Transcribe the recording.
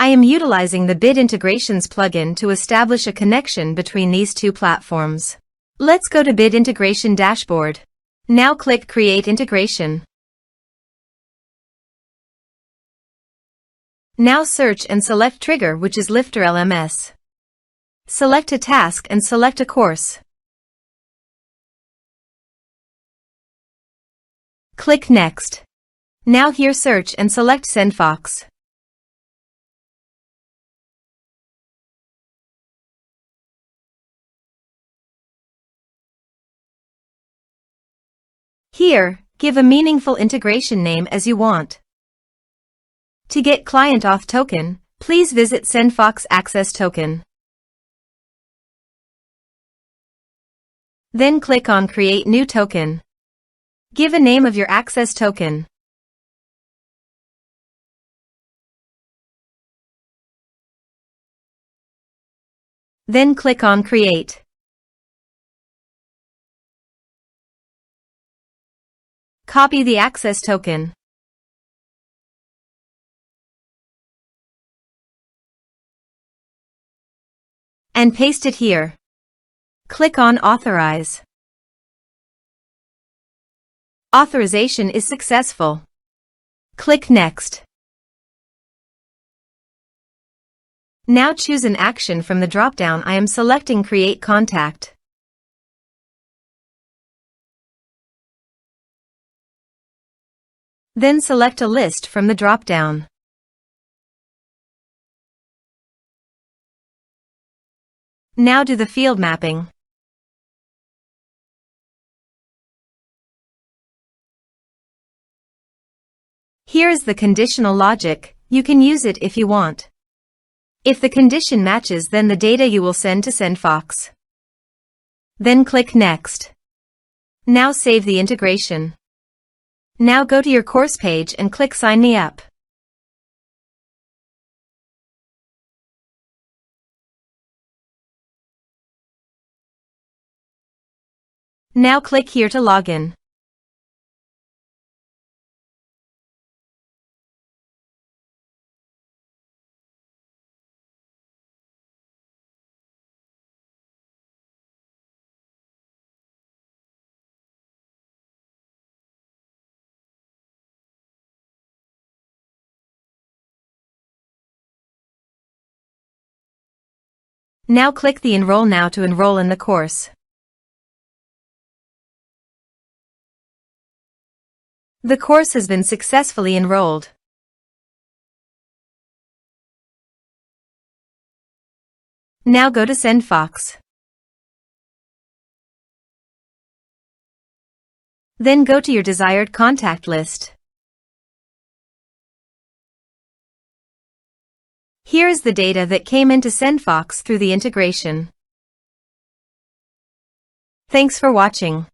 I am utilizing the Bid Integrations plugin to establish a connection between these two platforms. Let's go to Bid Integration Dashboard. Now click Create Integration. Now search and select Trigger, which is LifterLMS. Select a task and select a course. Click Next. Now here search and select SendFox. Here, give a meaningful integration name as you want. To get Client Auth Token, please visit SendFox Access Token. Then click on Create New Token. Give a name of your access token. Then click on Create. Copy the access token. And paste it here. Click on Authorize. Authorization is successful. Click Next. Now choose an action from the drop-down. I am selecting Create Contact. Then select a list from the drop-down. Now do the field mapping. Here is the conditional logic. You can use it if you want. If the condition matches, then the data you will send to SendFox. Then click Next. Now save the integration. Now go to your course page and click Sign Me Up. Now click here to log in. Now click the Enroll Now to enroll in the course. The course has been successfully enrolled. Now go to SendFox. Then go to your desired contact list. Here is the data that came into SendFox through the integration. Thanks for watching.